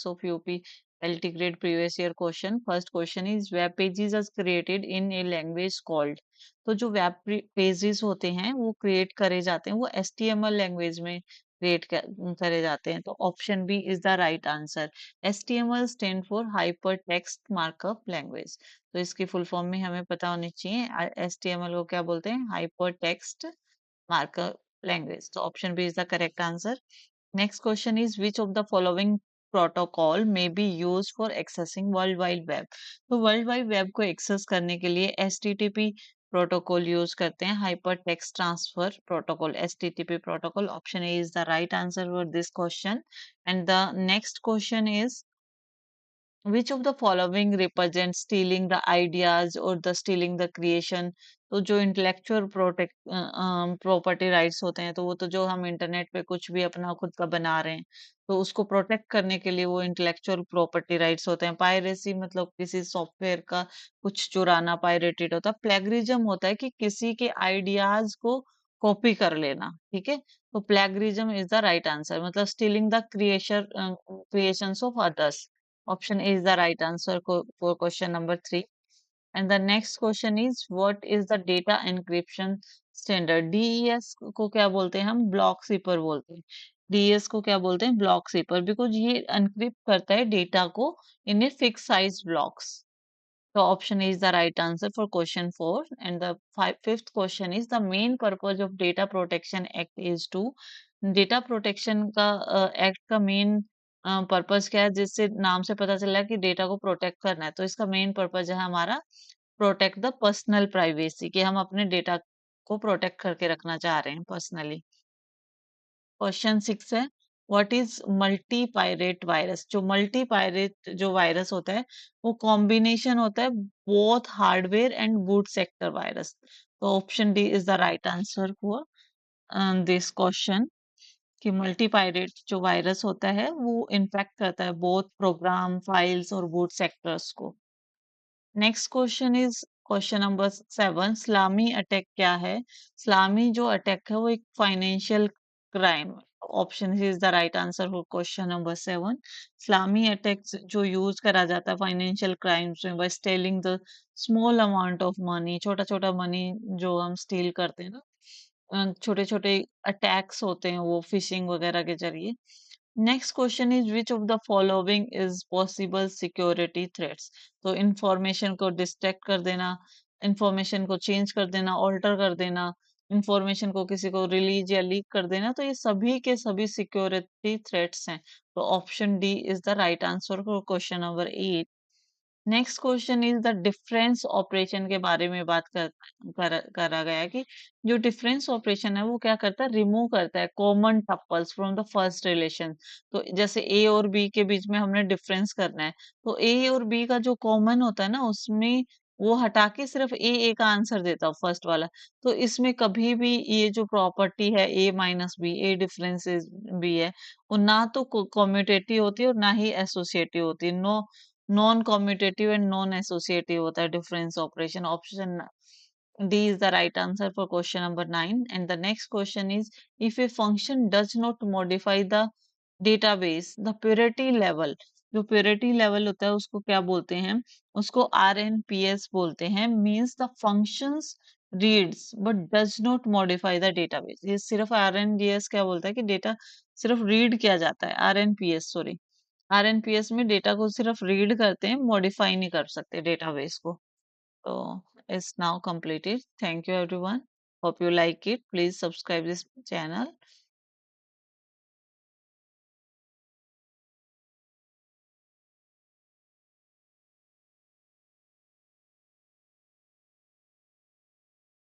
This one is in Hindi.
of UP LT grade previous year question. First question is web pages are created in a language called. तो जो वेब पेजेस होते हैं वो क्रिएट करे जाते हैं वो HTML लैंग्वेज में क्रिएट करे जाते हैं। तो option B is the right answer. HTML stand for hyper text markup language. तो इसकी फुल फॉर्म में हमें पता होनी चाहिए HTML को क्या बोलते हैं, हाइपर टेक्स्ट मार्कअप लैंग्वेज। तो option B is the correct answer. Next question is which of the following protocol may be used for accessing World Wide Web? तो World Wide Web को एक्सेस करने के लिए HTTP प्रोटोकॉल यूज करते हैं, hyper text transfer protocol, HTTP protocol. Option A is the right answer for this question. And the next question is which of the following represent stealing the ideas or the stealing the creation? तो जो इंटेलेक्चुअल प्रोटेक्ट प्रॉपर्टी राइट्स होते हैं तो वो तो जो हम इंटरनेट पे कुछ भी अपना खुद का बना रहे हैं तो उसको प्रोटेक्ट करने के लिए वो इंटेलेक्चुअल प्रॉपर्टी राइट्स होते हैं। पायरेसी मतलब किसी सॉफ्टवेयर का कुछ चुराना पायरेटेड होता है। प्लेगरिज्म होता है कि किसी के आइडियाज को कॉपी कर लेना, ठीक है। तो plagiarism is the right answer, मतलब stealing the creations of others. Option A is the right answer for question number 3. And the next question is what is the data encryption standard? DES को क्या बोलते हैं हम? ब्लॉक सीपर बोलते हैं। DES को क्या बोलते हैं? ब्लॉक सीपर, बिकॉज ये एनक्रिप्ट करता है डेटा को in a fix size blocks. So option A is the right answer for question 4. And the fifth question is the main purpose of Data Protection Act is to data protection का एक्ट का मेन पर्पस क्या है, जिससे नाम से पता चल रहा है कि डेटा को प्रोटेक्ट करना है। तो इसका मेन पर्पस है हमारा प्रोटेक्ट द पर्सनल प्राइवेसी, कि हम अपने डेटा को प्रोटेक्ट करके रखना चाह रहे हैं पर्सनली। क्वेश्चन 6 है what is multipartite virus? जो मल्टी पायरेट जो वायरस होता है वो कॉम्बिनेशन होता है both hardware and boot sector virus. तो option D is the right answer for this question, कि मल्टी पायरेट जो वायरस होता है वो इन्फेक्ट करता है बोथ प्रोग्राम फाइल्स और बूट सेक्टर्स को। Next question is question number 7, salami attack क्या है? सलामी जो अटैक है वो एक financial crime. Option is the right answer for question number 7। Salami attack जो यूज करा जाता है फाइनेंशियल क्राइम्स में by stealing the small amount of money, छोटा छोटा मनी जो हम स्टील करते हैं ना, छोटे छोटे अटैक्स होते हैं वो फिशिंग वगैरह के जरिए। Next question is which of the following is possible security threats? तो इंफॉर्मेशन को डिस्ट्रैक्ट कर देना, इंफॉर्मेशन को चेंज कर देना, ऑल्टर कर देना, इंफॉर्मेशन को किसी को रिलीज या लीक कर देना, तो ये सभी के सभी सिक्योरिटी थ्रेट्स हैं। तो option D is the right answer for question number 8। Next question is the difference operation के बारे में बात करा गया है कि जो डिफरेंस ऑपरेशन है वो क्या करता है, रिमूव करता है common tuples from the first relation. तो जैसे ए और बी के बीच में हमने डिफरेंस करना है तो ए और बी का जो कॉमन होता है ना उसमें वो हटा के सिर्फ ए का आंसर देता है फर्स्ट वाला। तो इसमें कभी भी ये जो प्रॉपर्टी है ए माइनस बी, ए डिफरेंस बी है, वो ना तो कॉम्यूटेटिव होती है और ना ही एसोसिएटिव होती है। Non commutative and non associative होता है difference operation. Option D is the right answer for question number 9। And the next question is if a function does not modify the database the purity level, जो प्योरिटी लेवल होता है उसको क्या बोलते हैं? उसको RNPS बोलते हैं। Means the functions reads but does not modify the database. ये सिर्फ RNPS क्या बोलता है कि डेटा सिर्फ रीड किया जाता है, RNPS सॉरी, आरएनपीएस में डेटा को सिर्फ रीड करते हैं, मॉडिफाई नहीं कर सकते डेटाबेस को। तो it's now completed. Thank you everyone, hope you like it, please subscribe this channel.